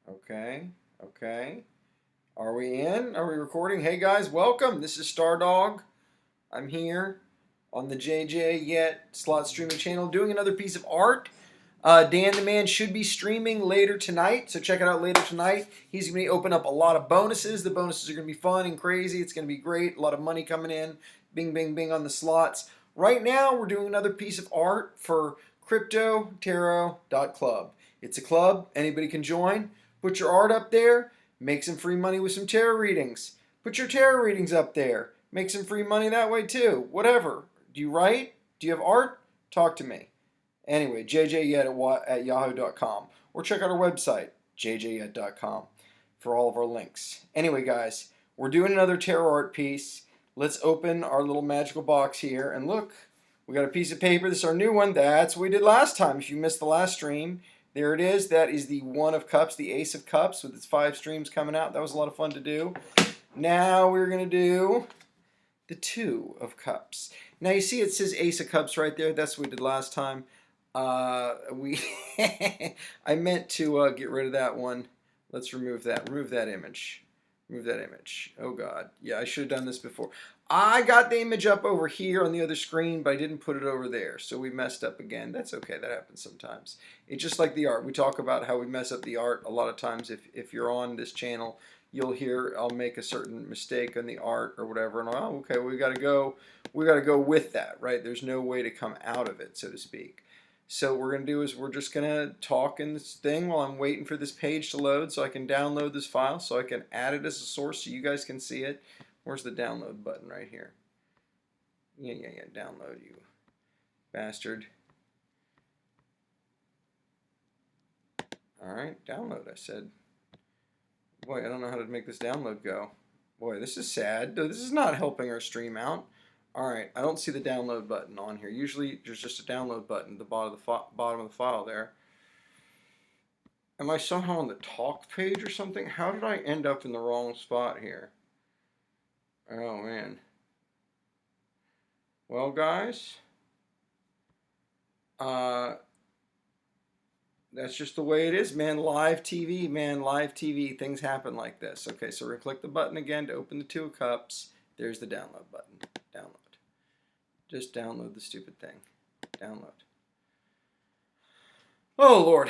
Okay. Okay. Are we in? Are we recording? Hey guys, welcome. This is Stardog. I'm here on the JJ Yet slot streaming channel doing another piece of art. Dan the Man should be streaming later tonight, so check it out later tonight. He's going to open up a lot of bonuses. The bonuses are going to be fun and crazy. It's going to be great. A lot of money coming in. Bing, bing, bing on the slots. Right now, we're doing another piece of art for CryptoTarot.club. It's a club. Anybody can join. Put your art up there. Make some free money with some tarot readings. Put your tarot readings up there. Make some free money that way too. Whatever. Do you write? Do you have art? Talk to me. Anyway, jjyet at yahoo.com. Or check out our website, jjyet.com, for all of our links. Anyway, guys, we're doing another tarot art piece. Let's open our little magical box here. And look, we got a piece of paper. This is our new one. That's what we did last time. If you missed the last stream, there it is. That is the One of Cups, the Ace of Cups, with its 5 streams coming out. That was a lot of fun to do. Now we're going to do the Two of Cups. Now you see it says Ace of Cups right there. That's what we did last time. We I meant to get rid of that one. Let's remove that. Remove that image. Remove that image. Oh God. Yeah, I should have done this before. I got the image up over here on the other screen, but I didn't put it over there. So we messed up again. That's okay. That happens sometimes. It's just like the art. We talk about how we mess up the art a lot of times. If you're on this channel, you'll hear I'll make a certain mistake on the art or whatever, and okay, we got to go with that, right? There's no way to come out of it, so to speak. So what we're going to do is we're just going to talk in this thing while I'm waiting for this page to load so I can download this file so I can add it as a source so you guys can see it. Where's the download button? Right here. Yeah, download, you bastard. All right, download, I said. Boy, I don't know how to make this download go. Boy, this is sad. This is not helping our stream out. Alright, I don't see the download button on here. Usually there's just a download button at the bottom of the file there. Am I somehow on the talk page or something? How did I end up in the wrong spot here? Oh man. Well guys, that's just the way it is, man. Live TV, man. Live TV. Things happen like this. Okay, so we're going to click the button again to open the Two of Cups. There's the download button. Download. Just download the stupid thing. Download. Oh, Lord.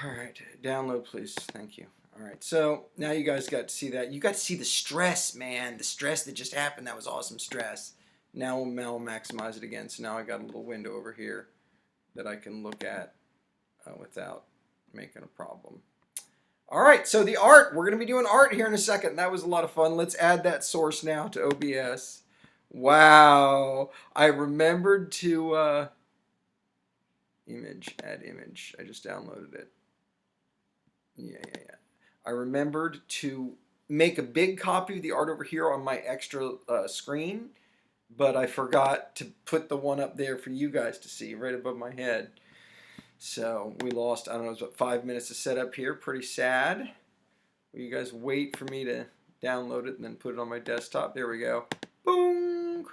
All right. Download, please. Thank you. All right. So now you guys got to see that. You got to see the stress, man. The stress that just happened. That was awesome stress. Now we'll maximize it again. So now I got a little window over here that I can look at without making a problem. All right, so the art. We're going to be doing art here in a second. That was a lot of fun. Let's add that source now to OBS. Wow. I remembered to add image. I just downloaded it. Yeah. I remembered to make a big copy of the art over here on my extra screen, but I forgot to put the one up there for you guys to see right above my head. So we lost, I don't know, it was about 5 minutes to set up here. Pretty sad. Will you guys wait for me to download it and then put it on my desktop? There we go. Boom.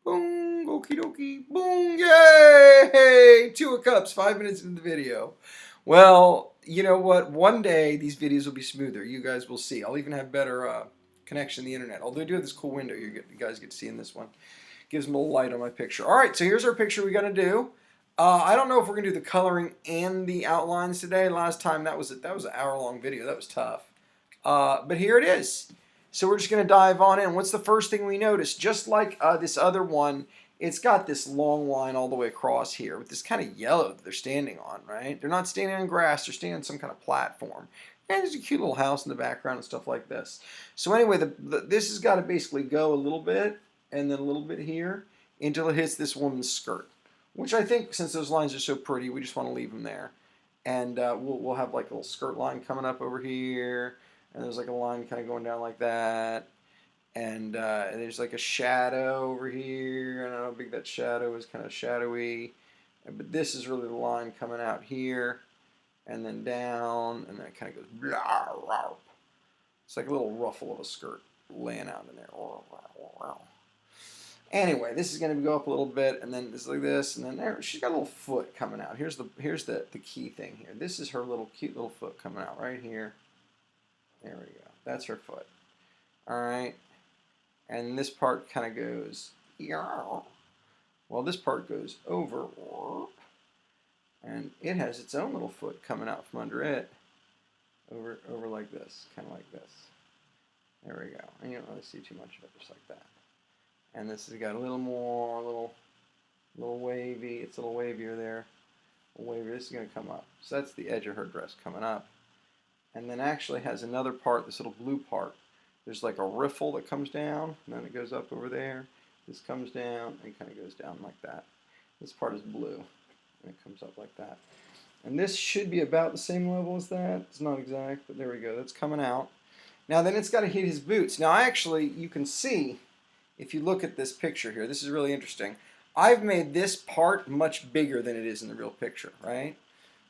Boom. Okie dokie. Boom. Yay! Two of Cups, 5 minutes into the video. Well, you know what? One day these videos will be smoother. You guys will see. I'll even have better connection to the internet. Although I do have this cool window you guys get to see in this one. Gives them a little light on my picture. All right, so here's our picture we're going to do. I don't know if we're going to do the coloring and the outlines today. Last time that was an hour-long video. That was tough. But here it is. So we're just going to dive on in. What's the first thing we notice? Just like this other one, it's got this long line all the way across here with this kind of yellow that they're standing on, right? They're not standing on grass. They're standing on some kind of platform. And there's a cute little house in the background and stuff like this. So anyway, this has got to basically go a little bit and then a little bit here until it hits this woman's skirt. Which I think, since those lines are so pretty, we just want to leave them there. And we'll have like a little skirt line coming up over here. And there's like a line kind of going down like that. And there's like a shadow over here. I don't know how big that shadow is, kind of shadowy. But this is really the line coming out here. And then down. And then it kind of goes blah, blah. It's like a little ruffle of a skirt laying out in there. Anyway, this is going to go up a little bit, and then it's like this, and then there. She's got a little foot coming out. Here's the key thing here. This is her little cute little foot coming out right here. There we go. That's her foot. All right, and this part kind of goes. Well, this part goes over, and it has its own little foot coming out from under it, over like this, kind of like this. There we go. And you don't really see too much of it, just like that. And this has got a little more, little wavy. It's a little wavier there. A little wavier. This is going to come up. So that's the edge of her dress coming up. And then actually has another part, this little blue part. There's like a riffle that comes down, and then it goes up over there. This comes down, and kind of goes down like that. This part is blue, and it comes up like that. And this should be about the same level as that. It's not exact, but there we go. That's coming out. Now then it's got to hit his boots. Now actually, you can see, if you look at this picture here, this is really interesting. I've made this part much bigger than it is in the real picture, right?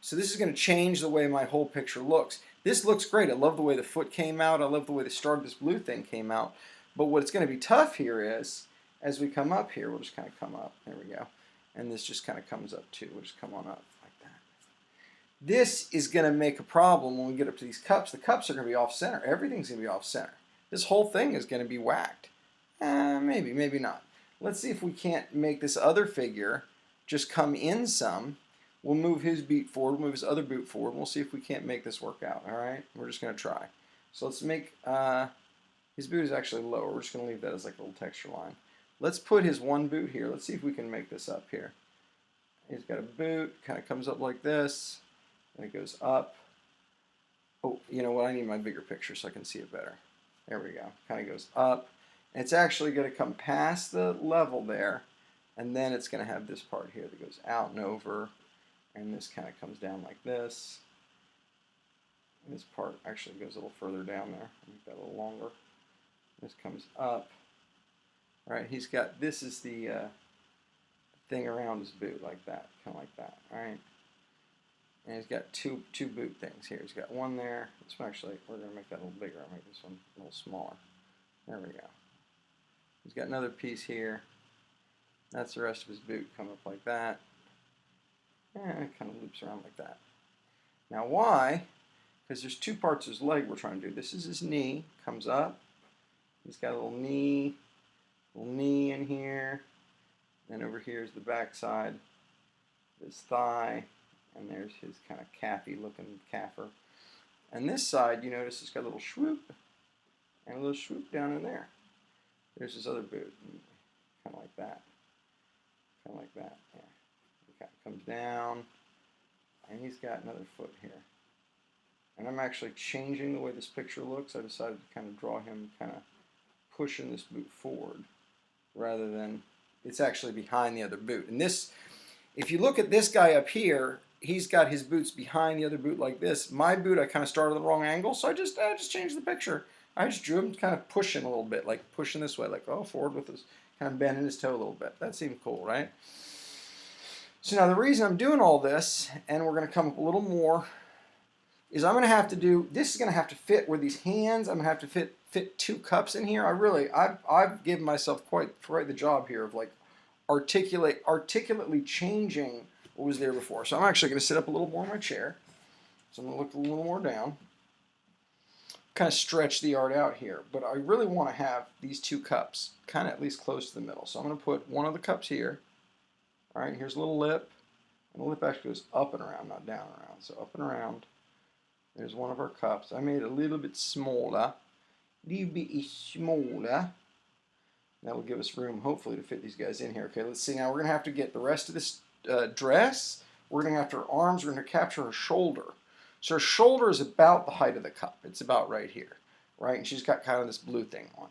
So this is going to change the way my whole picture looks. This looks great. I love the way the foot came out. I love the way the start of this blue thing came out. But what's going to be tough here is, as we come up here, we'll just kind of come up. There we go. And this just kind of comes up too. We'll just come on up like that. This is going to make a problem when we get up to these cups. The cups are going to be off center. Everything's going to be off center. This whole thing is going to be whacked. Maybe, maybe not. Let's see if we can't make this other figure just come in some. We'll move his boot forward, we'll move his other boot forward, and we'll see if we can't make this work out, all right? We're just going to try. So let's make, his boot is actually lower. We're just going to leave that as like a little texture line. Let's put his one boot here. Let's see if we can make this up here. He's got a boot, kind of comes up like this, and it goes up. Oh, you know what? I need my bigger picture so I can see it better. There we go. Kind of goes up. And it's actually going to come past the level there, and then it's going to have this part here that goes out and over, and this kind of comes down like this. And this part actually goes a little further down there. Make that a little longer. This comes up. All right, he's got, this is the thing around his boot like that, kind of like that, all right? And he's got two boot things here. He's got one there. This one actually, we're going to make that a little bigger. I'll make this one a little smaller. There we go. He's got another piece here. That's the rest of his boot. Come up like that. And it kind of loops around like that. Now why? Because there's two parts of his leg we're trying to do. This is his knee. Comes up. He's got a little knee in here. Then over here is the back side. His thigh. And there's his kind of calfy looking calfer. And this side, you notice it's got a little swoop. And a little swoop down in there. There's his other boot, kind of like that, kind of like that. Yeah, it kind of comes down, and he's got another foot here. And I'm actually changing the way this picture looks. I decided to kind of draw him kind of pushing this boot forward, rather than it's actually behind the other boot. And this, if you look at this guy up here, he's got his boots behind the other boot like this. My boot, I kind of started at the wrong angle, so I just changed the picture. I just drew him kind of pushing a little bit, like pushing this way, like forward with his, kind of bending his toe a little bit. That seemed cool, right? So now the reason I'm doing all this, and we're going to come up a little more, is I'm going to have to do, this is going to have to fit where these hands, I'm going to have to fit two cups in here. I've given myself quite the job here of like articulately changing what was there before. So I'm actually going to sit up a little more in my chair. So I'm going to look a little more down. Kind of stretch the art out here, but I really want to have these two cups kind of at least close to the middle. So I'm going to put one of the cups here. All right, here's a little lip, and the lip actually goes up and around, not down and around. So up and around. There's one of our cups. I made it a little bit smaller. That will give us room, hopefully, to fit these guys in here. Okay, let's see. Now we're going to have to get the rest of this dress. We're going to have her arms. We're going to capture her shoulder. So her shoulder is about the height of the cup. It's about right here, right? And she's got kind of this blue thing on.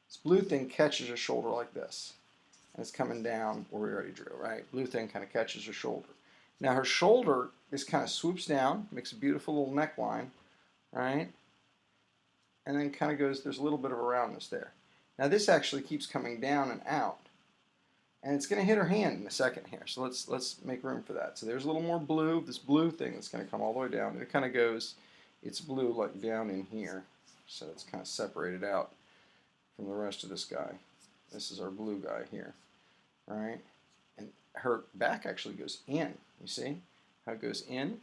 This blue thing catches her shoulder like this. And it's coming down where we already drew, right? Blue thing kind of catches her shoulder. Now her shoulder is kind of swoops down, makes a beautiful little neckline, right? And then kind of goes, there's a little bit of a roundness there. Now this actually keeps coming down and out. And it's going to hit her hand in a second here. So let's make room for that. So there's a little more blue, this blue thing that's going to come all the way down. And it kind of goes, it's blue like down in here. So it's kind of separated out from the rest of this guy. This is our blue guy here, right? And her back actually goes in. You see how it goes in?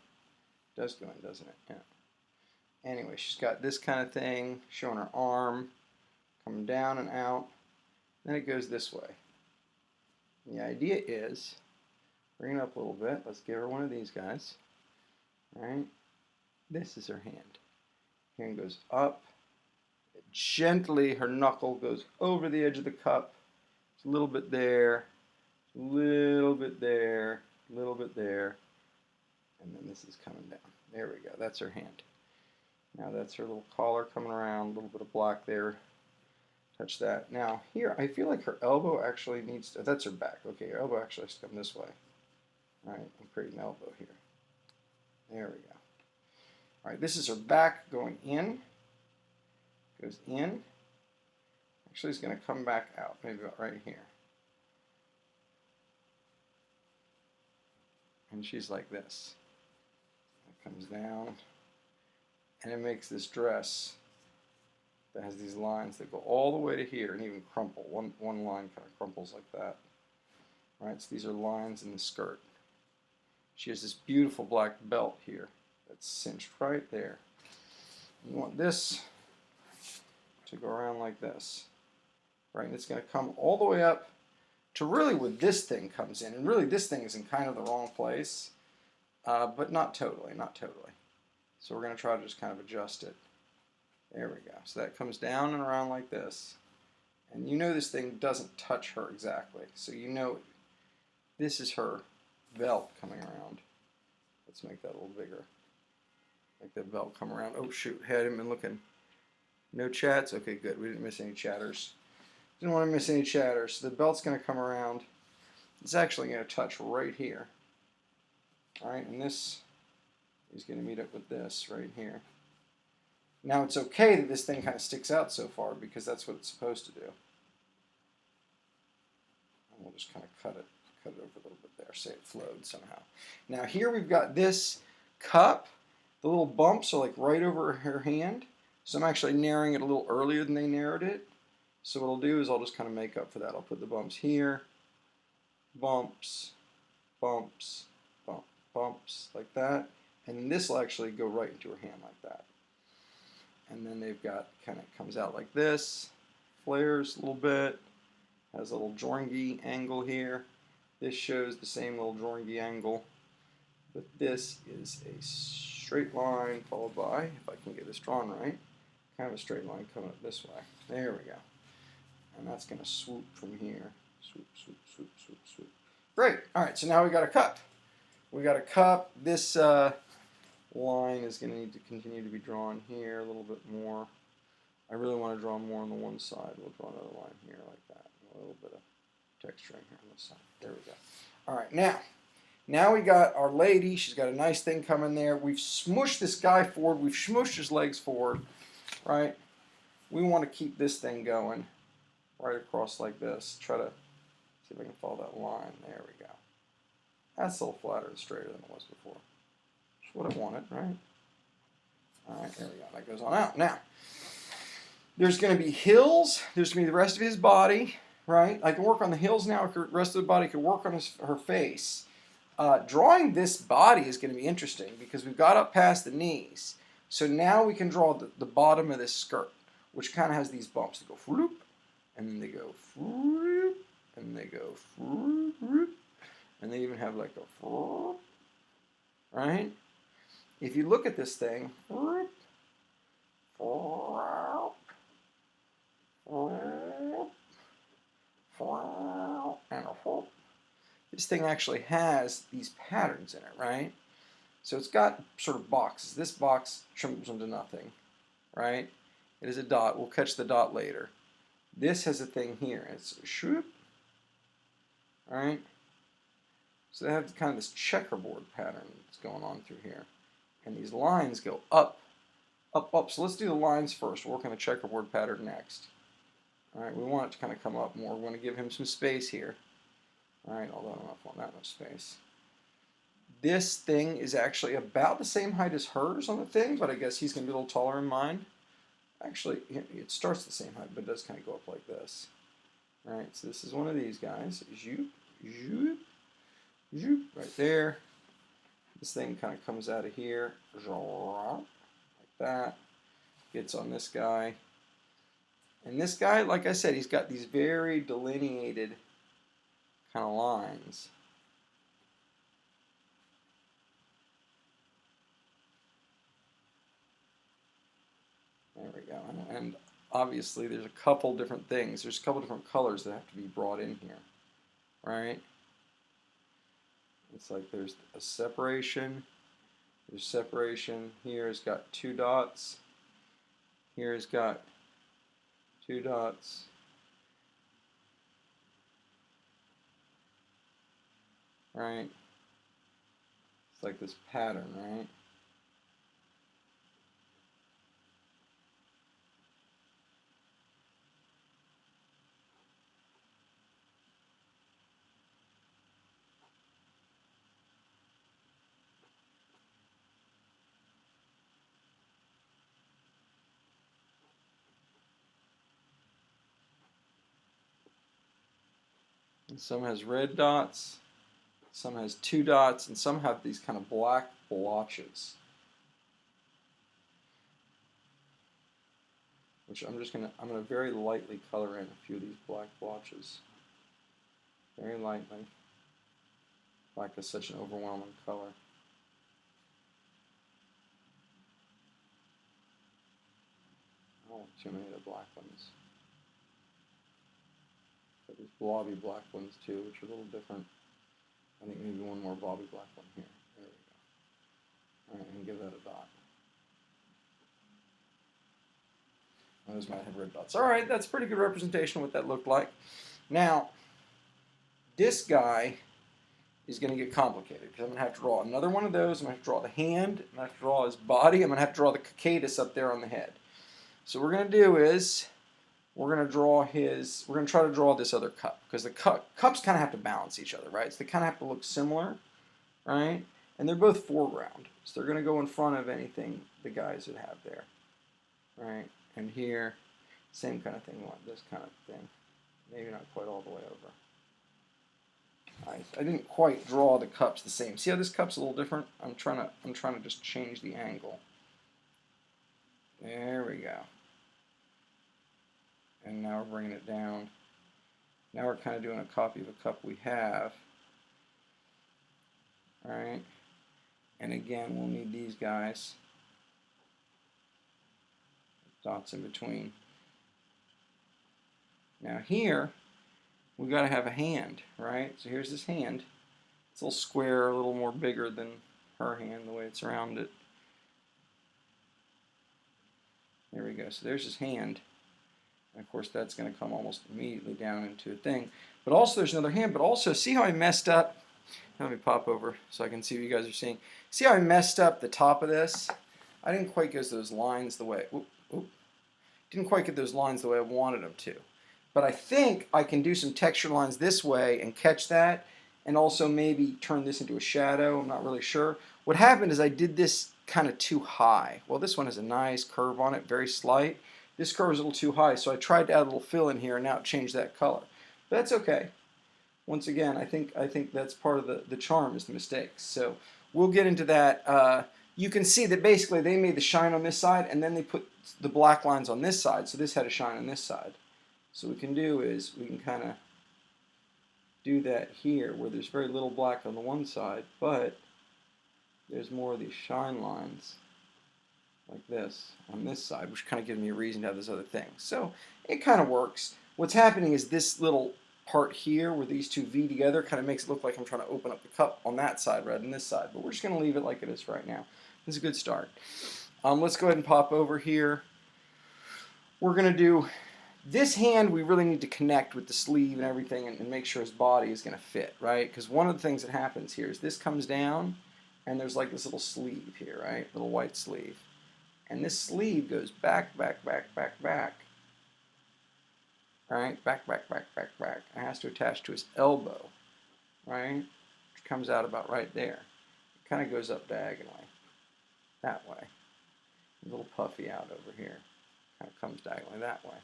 It does go in, doesn't it? Yeah. Anyway, she's got this kind of thing, showing her arm, coming down and out. Then it goes this way. And the idea is, bring it up a little bit. Let's give her one of these guys. All right? This is her hand. Hand goes up. Gently, her knuckle goes over the edge of the cup. It's a little bit there, a little bit there, a little bit there. And then this is coming down. There we go. That's her hand. Now that's her little collar coming around, a little bit of black there. Touch that. Now here, I feel like her elbow actually needs to, that's her back. Okay, her elbow actually has to come this way. All right, I'm creating an elbow here. There we go. All right, this is her back going in. Goes in. Actually, it's going to come back out, maybe about right here. And she's like this. It comes down, and it makes this dress that has these lines that go all the way to here and even crumple. One line kind of crumples like that. All right, so these are lines in the skirt. She has this beautiful black belt here that's cinched right there. You want this to go around like this, right? And it's going to come all the way up to really where this thing comes in. And really this thing is in kind of the wrong place, but not totally, not totally. So we're going to try to just kind of adjust it. There we go. So that comes down and around like this. And you know this thing doesn't touch her exactly. So you know this is her belt coming around. Let's make that a little bigger. Make that belt come around. Oh shoot, I hadn't been looking. No chats? Okay, good. We didn't miss any chatters. Didn't want to miss any chatters. So the belt's going to come around. It's actually going to touch right here. All right, and this is going to meet up with this right here. Now it's okay that this thing kind of sticks out so far because that's what it's supposed to do. And we'll just kind of cut it over a little bit there, say it flowed somehow. Now here we've got this cup. The little bumps are like right over her hand. So I'm actually narrowing it a little earlier than they narrowed it. So what I'll do is I'll just kind of make up for that. I'll put the bumps here, bumps, bumps, bumps, like that. And this will actually go right into her hand like that. And then they've got, kind of comes out like this, flares a little bit, has a little joingy angle here. This shows the same little joingy angle. But this is a straight line followed by, if I can get this drawn right, kind of a straight line coming up this way. There we go. And that's going to swoop from here. Swoop, swoop, swoop, swoop, swoop. Great. All right, so now we got a cup. We got a cup. This line is going to need to continue to be drawn here a little bit more. I really want to draw more on the one side. We'll draw another line here like that. A little bit of texturing here on this side. There we go. All right, now we got our lady. She's got a nice thing coming there. We've smushed this guy forward. We've smushed his legs forward, right? We want to keep this thing going right across like this. Try to see if I can follow that line. There we go. That's a little flatter and straighter than it was before. That's what I wanted, right? All right, there we go. That goes on out. Now, there's going to be hills. There's going to be the rest of his body, right? I can work on the hills now. The rest of the body can work on her face. Drawing this body is going to be interesting because we've got up past the knees. So now we can draw the bottom of this skirt, which kind of has these bumps that go floop, and then they go floop, and they go floop, and they even have like a floop, right? If you look at this thing, floop, floop, floop, floop, and a floop. This thing actually has these patterns in it, right? So it's got sort of boxes. This box shrivels into nothing, right? It is a dot. We'll catch the dot later. This has a thing here. It's a shroop, all right? So they have kind of this checkerboard pattern that's going on through here. And these lines go up, up, up. So let's do the lines first. We'll work on the checkerboard pattern next. All right, we want it to kind of come up more. We want to give him some space here. All right, although I don't want that much space. This thing is actually about the same height as hers on the thing, but I guess he's going to be a little taller in mine. Actually, it starts the same height, but it does kind of go up like this. All right, so this is one of these guys. Zoop, zoop, zoop, right there. This thing kind of comes out of here, like that. Gets on this guy. And this guy, like I said, he's got these very delineated kind of lines. There we go. And obviously there's a couple different things. There's a couple different colors that have to be brought in here, right? It's like there's a separation. There's separation. Here it's got 2 dots. Here it's got 2 dots. Right? It's like this pattern, right? And some has red dots, some has 2 dots, and some have these kind of black blotches. Which I'm gonna very lightly color in a few of these black blotches. Very lightly. Black is such an overwhelming color. I don't want too many of the black ones. But there's blobby black ones too, which are a little different. I think maybe one more blobby black one here. There we go. Alright, and give that a dot. Those might have red dots. Alright, that's pretty good representation of what that looked like. Now, this guy is going to get complicated because I'm going to have to draw another one of those. I'm going to have to draw the hand. I'm going to have to draw his body. I'm going to have to draw the cicadus up there on the head. So what we're going to do is we're going to try to draw this other cup because the cups kind of have to balance each other, right? So they kind of have to look similar, right? And they're both foreground. So they're going to go in front of anything the guys would have there, right? And here, same kind of thing, like this kind of thing. Maybe not quite all the way over. I didn't quite draw the cups the same. See how this cup's a little different? I'm trying to just change the angle. There we go. And now we're bringing it down. Now we're kind of doing a copy of a cup we have. All right. And again, we'll need these guys. Dots in between. Now here, we've got to have a hand, right? So here's this hand. It's a little square, a little more bigger than her hand, the way it's around it. There we go. So there's his hand. And of course, that's going to come almost immediately down into a thing. But also, there's another hand. But also, see how I messed up? Let me pop over so I can see what you guys are seeing. See how I messed up the top of this? I didn't quite get those lines the way... Didn't quite get those lines the way I wanted them to. But I think I can do some texture lines this way and catch that, and also maybe turn this into a shadow. I'm not really sure. What happened is I did this kind of too high. Well, this one has a nice curve on it, very slight. This curve is a little too high, so I tried to add a little fill in here, and now it changed that color. But that's okay. Once again, I think that's part of the charm is the mistakes. So we'll get into that. You can see that basically they made the shine on this side, and then they put the black lines on this side, so this had a shine on this side. So what we can do is we can kind of do that here where there's very little black on the one side, but there's more of these shine lines like this on this side, which kind of gives me a reason to have this other thing. So it kind of works. What's happening is this little part here where these two V together kind of makes it look like I'm trying to open up the cup on that side rather than this side, but we're just going to leave it like it is right now. This is a good start. Let's go ahead and pop over here. We're going to do this hand. We really need to connect with the sleeve and everything and make sure his body is going to fit, right? Because one of the things that happens here is this comes down and there's like this little sleeve here, right? Little white sleeve. And this sleeve goes back, back, back, back, back. Right? Back, back, back, back, back. It has to attach to his elbow, right? Which comes out about right there. It kind of goes up diagonally. That way. A little puffy out over here. Kind of comes diagonally that way.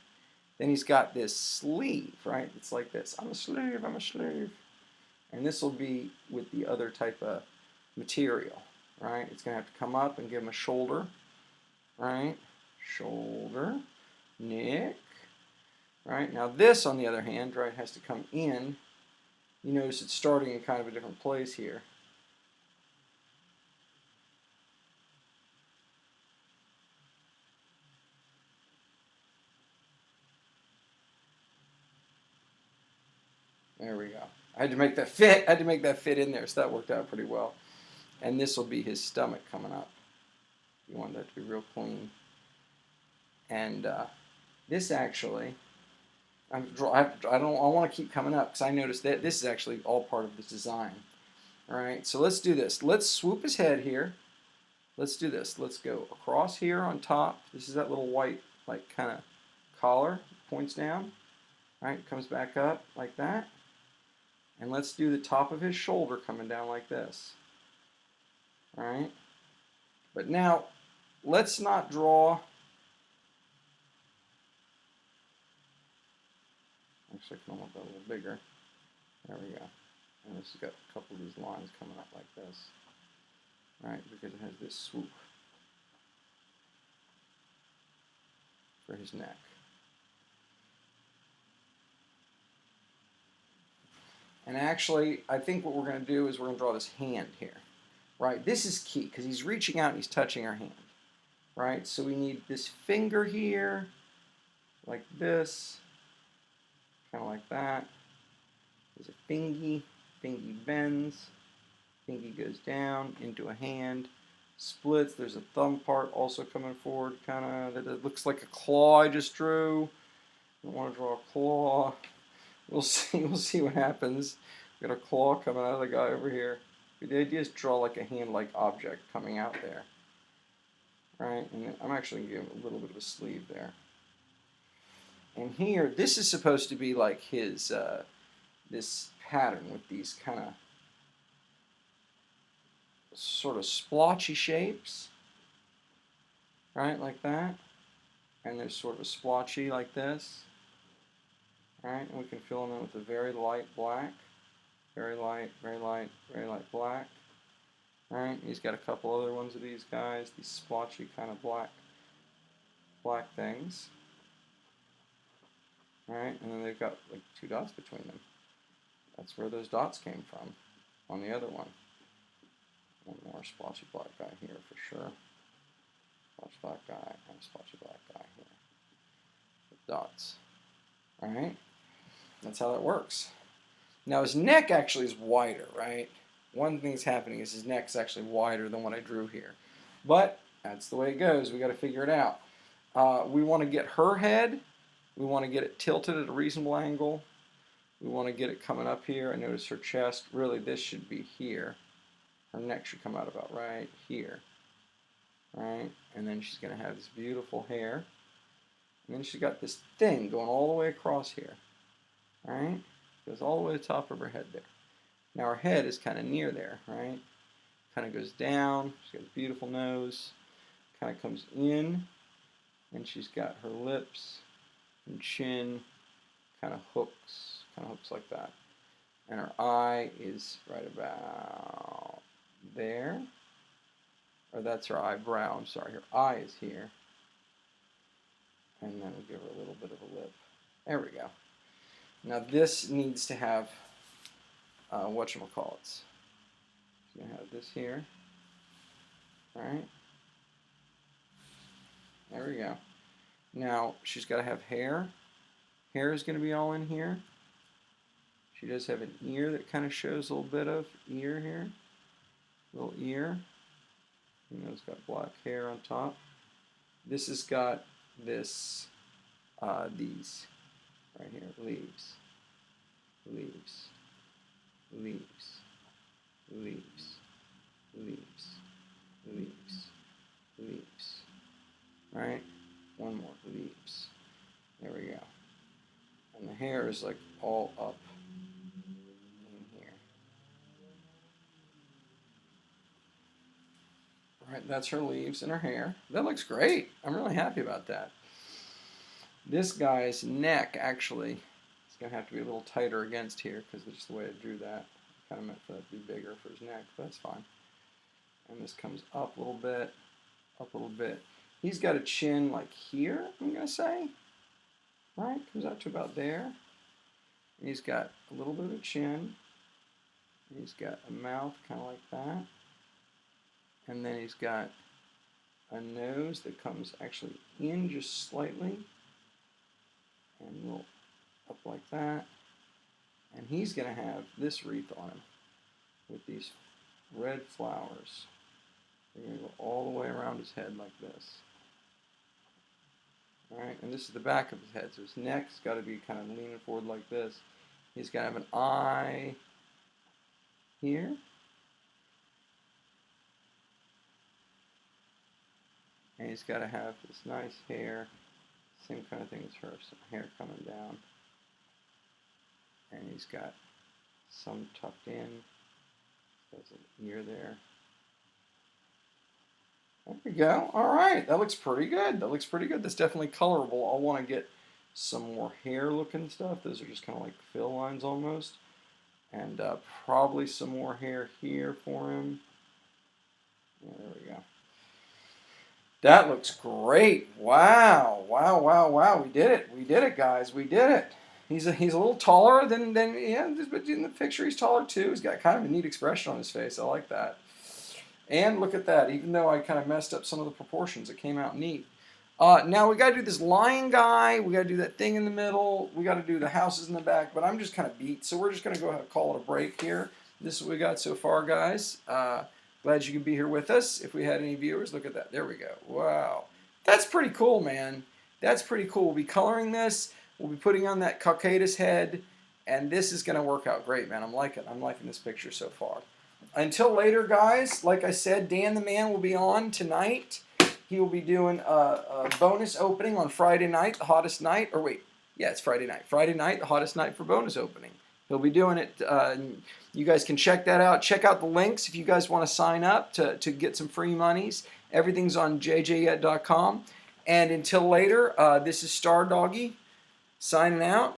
Then he's got this sleeve, right? It's like this. I'm a slave, I'm a slave. And this will be with the other type of material, right? It's going to have to come up and give him a shoulder, right? Shoulder, neck, right? Now this, on the other hand, right, has to come in. You notice it's starting in kind of a different place here. There we go. I had to make that fit. I had to make that fit in there, so that worked out pretty well. And this will be his stomach coming up. You want that to be real clean. And this actually, I want to keep coming up because I noticed that this is actually all part of this design. All right, so let's do this. Let's swoop his head here. Let's do this. Let's go across here on top. This is that little white, like, kind of collar. Points down. All right, comes back up like that. And let's do the top of his shoulder coming down like this. All right. But now, let's not draw. Actually, I can want that a little bigger. There we go. And this has got a couple of these lines coming up like this. All right, because it has this swoop for his neck. And actually, I think what we're going to do is we're going to draw this hand here. Right? This is key because he's reaching out and he's touching our hand. Right? So we need this finger here, like this, kind of like that. There's a fingy. Fingy bends. Fingy goes down into a hand. Splits. There's a thumb part also coming forward, kind of. That it looks like a claw I just drew. I want to draw a claw. We'll see. We'll see what happens. We got a claw coming out of the guy over here. The idea is draw like a hand-like object coming out there. Right? And I'm actually going to give him a little bit of a sleeve there. And here, this is supposed to be like his, this pattern with these kind of sort of splotchy shapes. Right? Like that. And there's sort of a splotchy like this. Right? And we can fill them in with a very light black. Very light, very light, very light black. Alright, he's got a couple other ones of these guys, these splotchy kind of black things. Alright, and then they've got like 2 dots between them. That's where those dots came from on the other one. One more splotchy black guy here for sure. Splotchy black guy and splotchy black guy here. With dots. Alright, that's how that works. Now his neck actually is wider, right? One thing that's happening is his neck is actually wider than what I drew here. But that's the way it goes. We got to figure it out. We want to get her head. We want to get it tilted at a reasonable angle. We want to get it coming up here. And notice her chest. Really, this should be here. Her neck should come out about right here. Right? And then she's going to have this beautiful hair. And then she's got this thing going all the way across here. Right? Goes all the way to the top of her head there. Now her head is kind of near there, right? Kind of goes down. She's got a beautiful nose. Kind of comes in. And she's got her lips and chin kind of hooks like that. And her eye is right about there. Or that's her eyebrow, I'm sorry. Her eye is here. And then we give her a little bit of a lip. There we go. Now this needs to have whatchamacallits. So you have this here. Alright. There we go. Now she's got to have hair. Hair is going to be all in here. She does have an ear that kind of shows a little bit of ear here. Little ear. You know, it's got black hair on top. This has got this, these right here, leaves, leaves, leaves, leaves, leaves, leaves, leaves. All right, one more, leaves. There we go. And the hair is like all up in here. All right, that's her leaves and her hair. That looks great. I'm really happy about that. This guy's neck actually is going to have to be a little tighter against here because it's just the way I drew that. I kind of meant for that to be bigger for his neck, but that's fine. And this comes up a little bit, up a little bit. He's got a chin like here, I'm going to say. Right? Comes out to about there. And he's got a little bit of a chin. And he's got a mouth kind of like that. And then he's got a nose that comes actually in just slightly. And a little up like that. And he's going to have this wreath on him with these red flowers. They're going to go all the way around his head like this. Alright, and this is the back of his head, so his neck's got to be kind of leaning forward like this. He's got to have an eye here. And he's got to have this nice hair, same kind of thing as her, some hair coming down. And he's got some tucked in. There's an ear there. There we go. All right, that looks pretty good. That looks pretty good. That's definitely colorable. I'll want to get some more hair looking stuff. Those are just kind of like fill lines almost. And probably some more hair here for him. Yeah, there we go. That looks great. Wow, wow, wow, wow. We did it. We did it, guys. We did it. He's a little taller than yeah, but in the picture he's taller too. He's got kind of a neat expression on his face. I like that. And look at that. Even though I kind of messed up some of the proportions, it came out neat. Now we got to do this lion guy. We got to do that thing in the middle. We got to do the houses in the back. But I'm just kind of beat, so we're just going to go ahead and call it a break here. This is what we got so far, guys. Glad you could be here with us. If we had any viewers, look at that. There we go. Wow. That's pretty cool, man. That's pretty cool. We'll be coloring this. We'll be putting on that Caucatus head. And this is going to work out great, man. I'm liking this picture so far. Until later, guys, like I said, Dan the Man will be on tonight. He will be doing a bonus opening on Friday night, the hottest night. Or wait, yeah, it's Friday night. Friday night, the hottest night for bonus opening. He'll be doing it. You guys can check that out. Check out the links if you guys want to sign up to get some free monies. Everything's on jjyet.com. And until later, this is Star Doggy signing out.